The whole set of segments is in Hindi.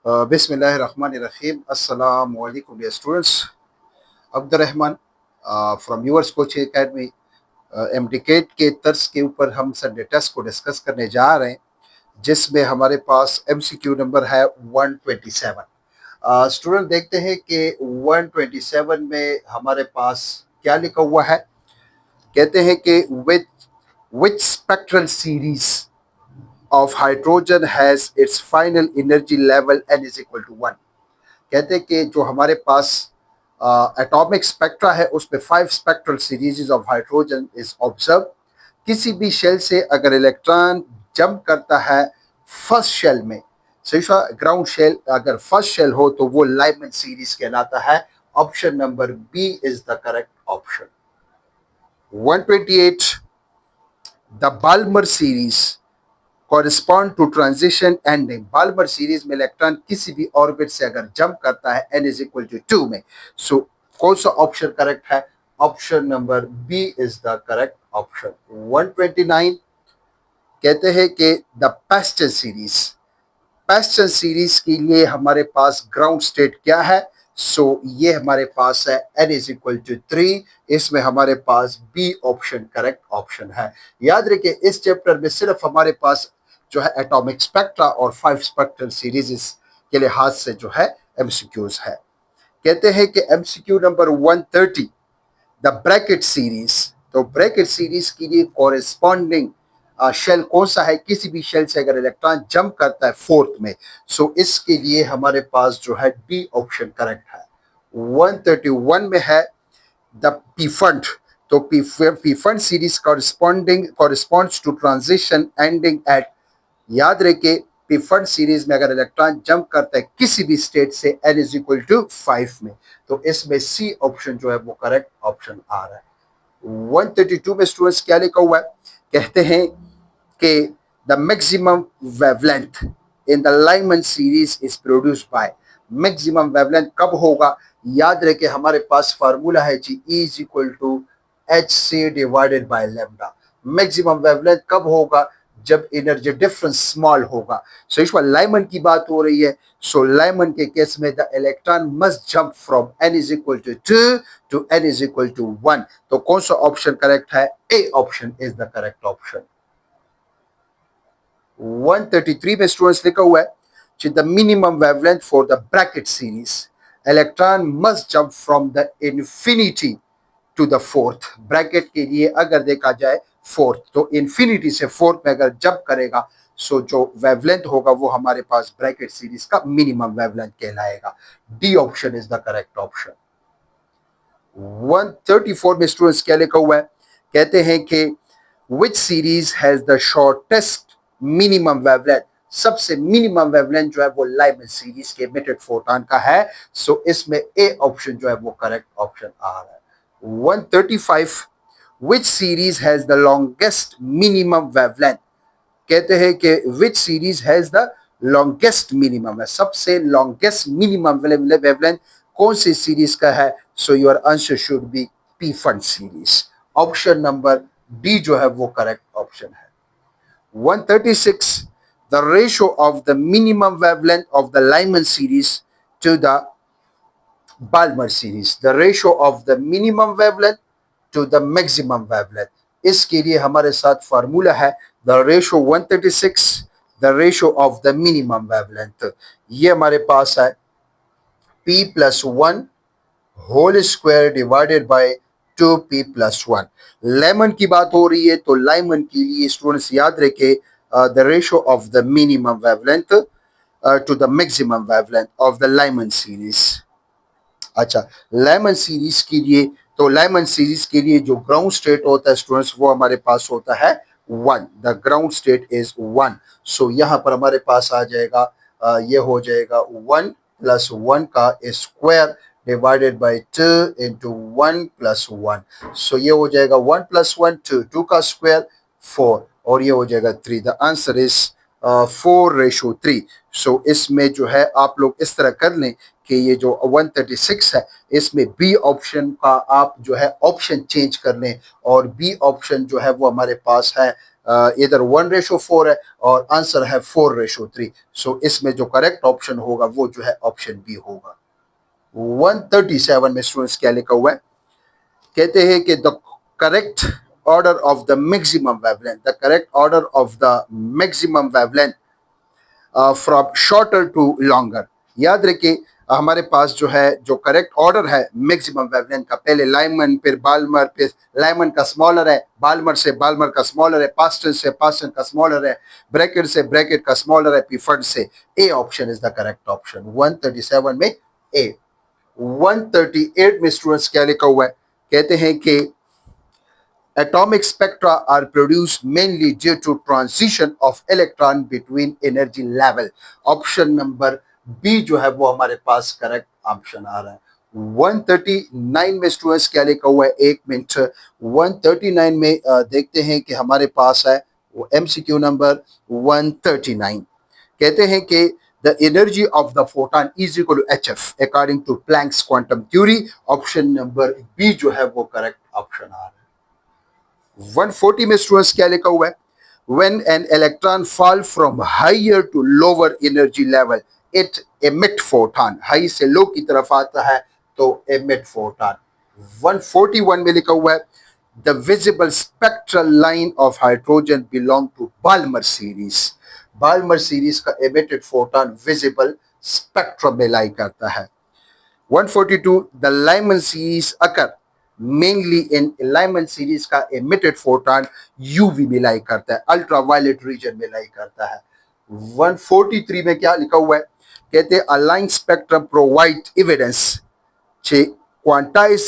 बिस्मिल्लाहिर्रहमानिर्रहीम अस्सलामु अलैकुम dear students. Abdurrahman from yours coaching academy. MDCAT के तर्ज के ऊपर हम संडे टेस्ट को डिस्कस करने जा रहे हैं, जिसमें हमारे पास एमसीक्यू नंबर है 127। स्टूडेंट देखते हैं कि 127 में हमारे पास क्या लिखा हुआ है। कहते हैं कि which spectral series of hydrogen has its final energy level n is equal to 1। कहते हैं कि जो हमारे पास एटॉमिक स्पेक्ट्रा है उसमें 5 spectral series of hydrogen is observe. किसी भी शेल से अगर इलेक्ट्रॉन जंप करता है फर्स्ट शेल में, ग्राउंड शेल अगर फर्स्ट शेल हो तो वो लाइमन सीरीज कहलाता है। Option number B is the correct option. 128 the Balmer series correspond to transition ending. Balmer series में इलेक्ट्रॉन किसी भी ऑर्बिट से अगर जंप करता है n इज इक्वल टू 2 में, सो कौन सा ऑप्शन करेक्ट है? Option number B is the correct option. 129 कहते हैं कि the Paschen series, Paschen series के लिए हमारे पास ग्राउंड स्टेट क्या है? ये हमारे पास है n इज इक्वल टू 3। इसमें हमारे पास बी ऑप्शन करेक्ट ऑप्शन है। याद रखिए इस चैप्टर में सिर्फ हमारे पास जो है एटॉमिक स्पेक्ट्रा और 5 स्पेक्ट्रल सीरीज के लिहाज से जो है एमसीक्यूज है। कहते हैं कि MCQ number 130 the Brackett series. तो ब्रैकेट सीरीज के लिए कॉरेस्पॉन्डिंग शेल कौन सा है? किसी भी शेल से अगर इलेक्ट्रॉन जंप करता है फोर्थ में, इसके लिए हमारे पास जो है डी ऑप्शन करेक्ट है। 131 में है द पीफंड। तो Pfund series corresponds to transition ending at. याद रखे पीफंड सीरीज में अगर इलेक्ट्रॉन जंप करता है किसी भी स्टेट से n इज इक्वल टू 5 में, तो इसमें सी ऑप्शन जो है वो करेक्ट ऑप्शन आ रहा है। 132 में स्टूडेंट्स क्या लिखा हुआ है? कहते हैं कि the maximum wavelength in the Lyman series is produced by. Maximum wavelength कब होगा? याद रखे हमारे पास फार्मूला है जी E is equal to H c divided by lambda. Maximum wavelength कब होगा? जब एनर्जी डिफरेंस स्मॉल होगा। इस बार लाइमन की बात हो रही है। लाइमन के केस में the electron must jump from n is equal to 2 to n is equal to 1। तो कौन सा ऑप्शन करेक्ट है? A option is the correct option. 133 में स्टूडेंट्स लिखा हुआ है the minimum wavelength for the Brackett series electron must jump from the infinity to the fourth. Brackett के लिए अगर देखा जाए फोर्थ, तो इन्फिनिटी से फोर्थ में अगर जंप करेगा, जो वेवलेंथ होगा वो हमारे पास ब्रैकेट सीरीज का मिनिमम वेवलेंथ कहलाएगा। D option is the correct option. 134 में स्टूडेंट्स क्या लिखा हुआ है? कहते हैं कि which series has the shortest minimum wavelength. सबसे मिनिमम वेवलेंथ जो है वो लाइमन सीरीज के एमिटेड फोटॉन का है। इसमें ए ऑप्शन जो है वो करेक्ट ऑप्शन आ रहा है। 135 which series has the longest minimum wavelength. कहते हैं कि which series has the longest minimum है, सबसे लॉन्गेस्ट मिनिमम वेवलेंथ कौन सी सीरीज का है? Your answer should B P fund series. Option number D जो है वो करेक्ट ऑप्शन है। 136 the ratio of the minimum wavelength of the Lyman series to the Balmer series, the ratio of the minimum wavelength to the maximum wavelength। इसके लिए हमारे साथ फार्मूला है the ratio 136 the ratio of the minimum wavelength। ये हमारे पास है p plus 1 whole square divided by 2p plus 1। Lyman की बात हो रही है तो लाइमन के लिए स्टूडेंट्स याद रखे the ratio of the minimum wavelength to the maximum wavelength of the Lyman series. अच्छा, लाइमन सीरीज के लिए, तो लाइमन सीरीज के लिए जो ग्राउंड स्टेट होता है स्टूडेंट्स वो हमारे पास होता है 1। The ground state is 1। यहाँ पर हमारे पास आ जाएगा ये हो जाएगा 1 प्लस 1 का square divided bye 2 into 1 plus 1। ये हो जाएगा 1 प्लस 1 2, 2 का स्क्वायर 4 और ये हो जाएगा 3। The answer is 4:3। इसमें जो है आप लोग इस तरह कर लें कि ये जो 136 है इसमें बी ऑप्शन का आप जो है ऑप्शन चेंज कर लें और बी ऑप्शन जो है वो हमारे पास है इधर 1:4 है और आंसर है 4:3। सो इसमें जो करेक्ट ऑप्शन होगा वो जो है ऑप्शन बी होगा। 137 में स्टूडेंट्स क्या लिखा हुआ है, कहते हैं कि the correct order of the maximum wavelength, the correct order of the maximum wavelength from shorter to longer. याद रखिए हमारे पास जो है जो करेक्ट ऑर्डर है मैक्सिमम वेवलेंथ का, पहले लाइमन फिर बाल्मर फिर लाइमन का स्मॉलर है, बाल्मर से बाल्मर का स्मॉलर है, पास्टन से पास्टन का स्मॉलर है, ब्रैकेट से ब्रैकेट का स्मॉलर है, पिफर्ड से। ए option is the correct option 137 में ए। 138 में स्टूडेंट्स क्या लिखा हुआ है, कहते हैं कि atomic spectra are produced mainly due to transition of electron between energy level। Option number B जो है वो हमारे पास करेक्ट ऑप्शन आ रहा है। 139 में स्टूडेंट्स क्या लिखा हुआ है, एक मिनट। 139 में देखते हैं कि हमारे पास है वो एमसीक्यू नंबर 139। कहते हैं कि the energy of the photon is equal to hf according to Planck's quantum theory। Option number B जो है वो करेक्ट ऑप्शन आ रहा है। 140 में स्टूडेंट्स क्या लिखा हुआ है, when an electron fall from higher to lower energy level it emit photon। High से लो की तरफ आता है तो emit photon। 141 में लिखा हुआ है the visible spectral line of hydrogen belong to Balmer series। Balmer series का emitted photon visible spectrum में लाई करता है। 142 the Lyman series occur mainly in Lyman series का एमिटेड फोटोन यूवी में लाई करता है, अल्ट्रावायलेट रीजन में लाई करता है। 143 में क्या लिखा हुआ है, कहते हैं align spectrum provide evidence to quantize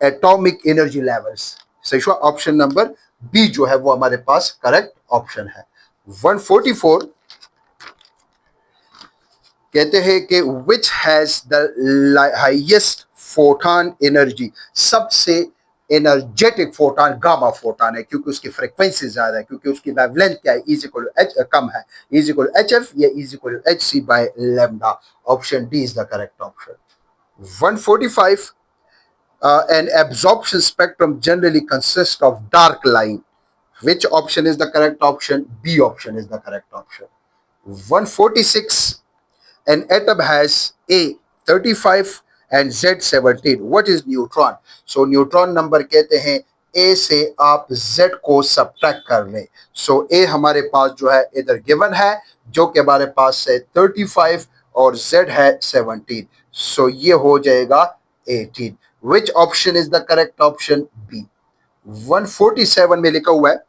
atomic energy levels। सही ऑप्शन नंबर बी जो है वो हमारे पास करेक्ट ऑप्शन है। 144 कहते हैं कि which has the highest photon energy, सबसे एनर्जेटिक फोटॉन गामा फोटॉन है क्योंकि उसकी फ्रीक्वेंसी ज्यादा है, क्योंकि उसकी वेवलेंथ क्या है इज इक्वल टू एच कम है, is equal to H F या is equal to H C by lambda. Option D is the correct option. 145 an absorption spectrum generally consists of dark line। which option is the correct option? B option is the correct option। 146 an atom has A 35 and Z 17। what is neutron? so neutron number कहते हैं A से आप Z को सब्ट्रैक्ट कर लें। so A हमारे पास जो है इधर गिवन है जो कि हमारे पास है 35 और Z है 17। so ये हो जाएगा 18। which option is the correct option? B। 147 में लिखा हुआ है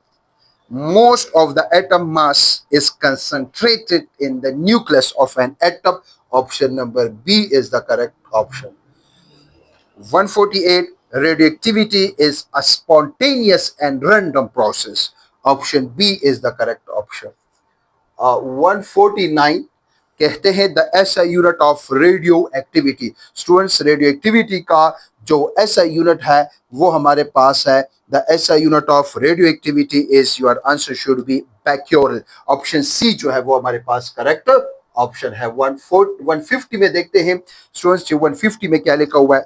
most of the atom mass is concentrated in the nucleus of an atom। option number B is the correct option। 148 radioactivity is a spontaneous and random process। option B is the correct option। 149 कहते हैं the SI unit of radioactivity. Students radioactivity का जो एसआई यूनिट है वो हमारे पास है the SI unit of radioactivity is, your answer should be becquerel. Option C जो है वो हमारे पास करेक्ट ऑप्शन है। 150 में देखते हैं स्टूडेंट्स 150 में क्या लिखा हुआ है,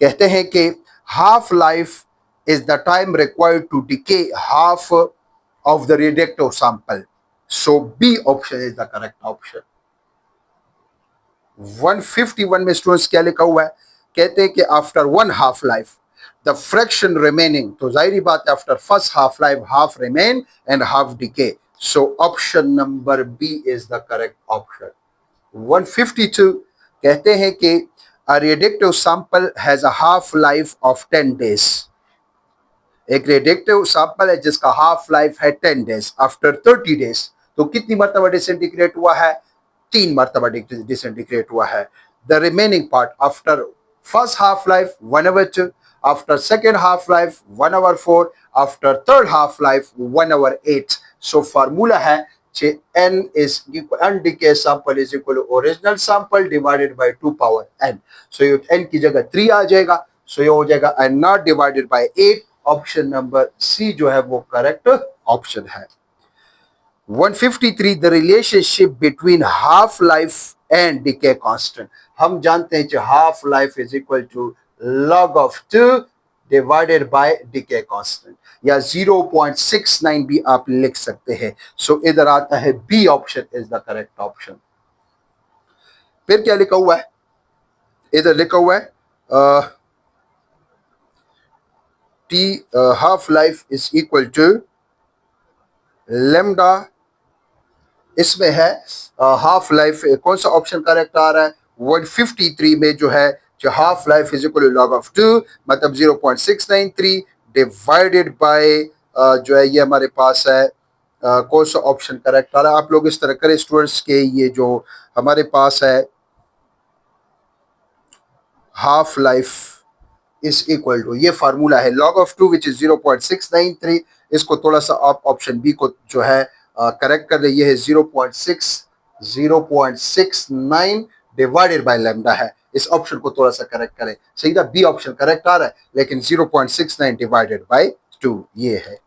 कहते हैं कि half life is the time required to decay half of the radioactive sample. So B option is the correct option. 151 में स्टूडेंट्स क्या लिखा हुआ है, कहते हैं कि after one half life the fraction remaining, तो जाहिर बात है after first half life half remain and half decay. So option number B is the correct option. 152 कहते हैं कि a radioactive sample has a half life of 10 days। एक रेडिएक्टिव सैंपल है जिसका हाफ लाइफ है 10 डेज। आफ्टर 30 डेज तो कितनी मरतबा डिसइंटीग्रेट हुआ है, 3 मरतबा डिसइंटीग्रेट हुआ है। The remaining part after first half life 1/2, after second half life 1/4, after third half life 1/8। So formula है n is undecayed sample is equal to original sample divided by 2 power n। so ये n की जगह 3 आ जाएगा। so ये हो जाएगा n naught divided by 8। Option number C जो है वो करेक्ट ऑप्शन है। 153 the relationship between half life and decay constant. हम जानते हैं कि half life is equal to log of 2 divided by decay constant, या 0.69 भी आप लिख सकते हैं। सो इधर आता है B option is the correct option. फिर क्या लिखा हुआ है, इधर लिखा हुआ है T half life is equal to lambda, इसमें है हाफ लाइफ, कौन सा ऑप्शन करेक्ट आ रहा है, 153 में जो है, जो half life is equal to log of 2, मतलब 0.693 डिवाइडेड बाय जो है ये हमारे पास है कौन सा ऑप्शन करेक्ट आ रहा है। आप लोग इस तरह करें स्टूडेंट्स के, ये जो हमारे पास है half life is equal to, ये फार्मूला है लॉग ऑफ 2 विच इज 0.693, इसको थोड़ा सा आप ऑप्शन बी को जो है करेक्ट कर ले, ये है 0.69 डिवाइडेड बाय लैम्डा है, इस ऑप्शन को थोड़ा सा करेक्ट करें। सीधा बी ऑप्शन करेक्ट आ रहा है, लेकिन 0.69 डिवाइडेड बाय 2 ये है।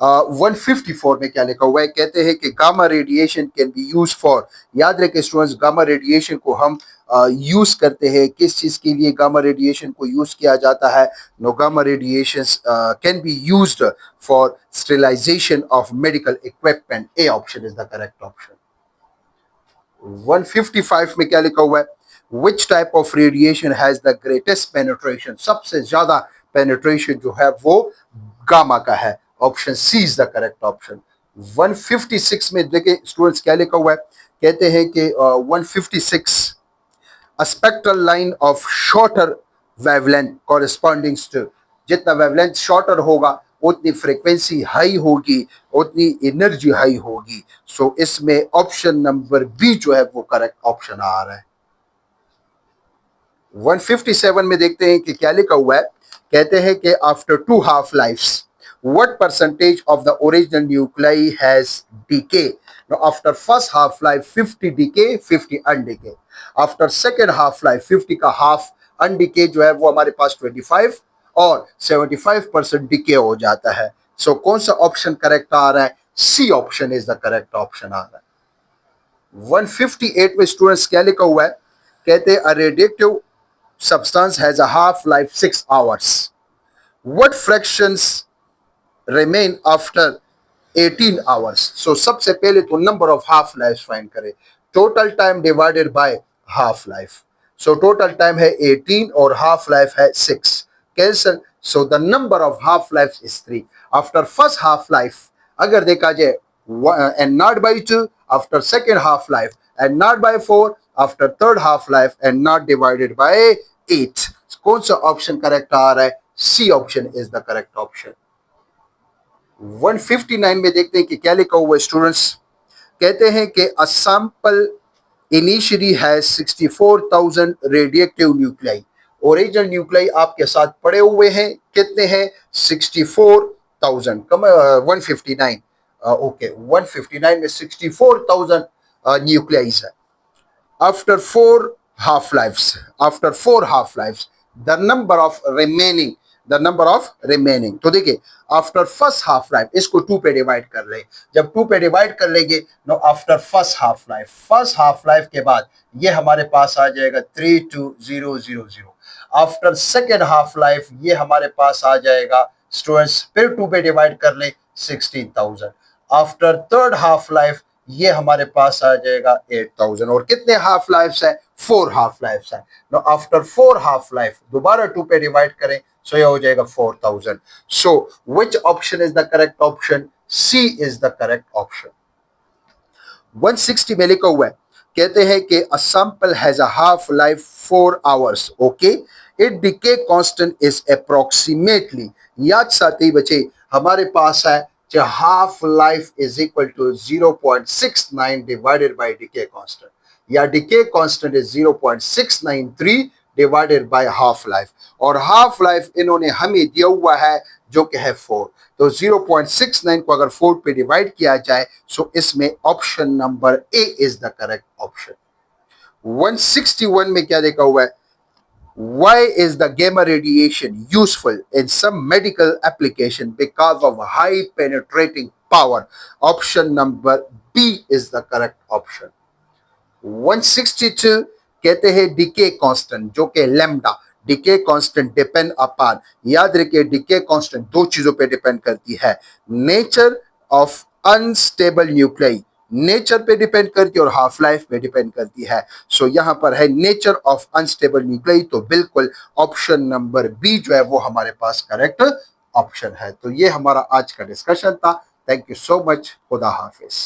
154 में क्या लिखा हुआ है, कहते हैं कि gamma radiation can B use for, याद रखें स्टूडेंट्स गामा रेडिएशन को हम यूज करते हैं, किस चीज के लिए गामा रेडिएशन को यूज किया जाता है, no gamma radiation can be used for sterilization of medical equipment, A option is the correct option. 155 में क्या लिखा हुआ है, which type of radiation has the greatest penetration, सबसे ज्यादा पेनिट्रेशन जो है वो गामा का है, option C is the correct option. 156 में देखिए स्टूडेंट्स क्या लिखा हुआ है, कहते हैं कि 156 a spectral line of shorter wavelength corresponding to, जितना वेवलेंथ शॉर्टर होगा उतनी फ्रीक्वेंसी हाई होगी, उतनी एनर्जी हाई होगी। सो इसमें ऑप्शन नंबर बी जो है वो करेक्ट ऑप्शन आ रहा है। 157 में देखते हैं कि क्या लिखा हुआ है, कहते हैं कि after 2 half lifes what percentage of the original nuclei has decay? Now after first half life 50 decay 50 undecay, after second half life 50 का half undecay जो है वो हमारे पास 25 और 75% decay हो जाता है। सो कौन सा ऑप्शन करेक्ट आ रहा है, C option is the correct option आ रहा है। 158 में स्टूडेंट्स क्या लिखा हुआ है, कहते हैं a radioactive substance has a half life 6 hours, what fractions remain after 18 hours? So सबसे पहले तो number of half life find करें, total time divided by half life. So total time है 18 और हाफ लाइफ है 6, cancel, so the number of half life is 3। After first half life अगर देखा जाए N not by 2, after second half life N not by 4, after third half life N not divided by 8। कौन सा ऑप्शन करेक्ट आ रहा है, C option is the correct option. 159 में देखते हैं कि क्या लिखा हुआ है स्टूडेंट्स, कहते हैं कि a sample initially has 64,000 radioactive nuclei, original nuclei आपके साथ पड़े हुए हैं, कितने हैं 64,000, कम 159, ओके 159 में 64,000 न्यूक्लियाइज है। after 4 half lives, after 4 half lives, the number of remaining, the number of remaining, तो देखिए आफ्टर फर्स्ट हाफ लाइफ इसको 2 पे डिवाइड कर ले, जब 2 पे डिवाइड कर लेंगे know after first half life के बाद ये हमारे पास आ जाएगा 32000। आफ्टर सेकेंड हाफ लाइफ ये हमारे पास आ जाएगा स्टूडेंट्स, फिर 2 पे डिवाइड कर ले 16,000। आफ्टर थर्ड हाफ लाइफ ये हमारे पास आ जाएगा 8,000, और कितने हाफ लाइफ्स है, 4 हाफ लाइफ्स है। नो आफ्टर 4 हाफ लाइफ दोबारा 2 पे डिवाइड करें, सो ये हो जाएगा 4,000। So which option is the correct option, C is the correct option. 160 में लिखा हुआ है, कहते हैं कि a sample has a half life 4 hours, okay, it decay constant is approximately, याद साथी बच्चे हमारे पास है half life is equal to 0.69 divided by decay constant, या decay constant is 0.693 divided by half life, और हाफ लाइफ इन्होंने हमें दिया हुआ है जो कि है 4, तो 0.69 को अगर 4 पे डिवाइड किया जाए सो इसमें option number A is the correct option. 161 में क्या देखा हुआ है, why is the gamma radiation useful in some medical application, because of high penetrating power, option number B is the correct option। 162 कहते हैं डिके कांस्टेंट जो कि lambda decay constant depend upon, याद रखिए डिके कांस्टेंट दो चीजों पे डिपेंड करती है, nature of unstable nuclei, nature पे डिपेंड करती है और हाफ लाइफ पे डिपेंड करती है। सो यहाँ पर है नेचर ऑफ अनस्टेबल न्यूक्लियाई, तो बिल्कुल ऑप्शन नंबर बी जो है वो हमारे पास करेक्ट ऑप्शन है। तो ये हमारा आज का डिस्कशन था। Thank you so much. खुदा हाफिज।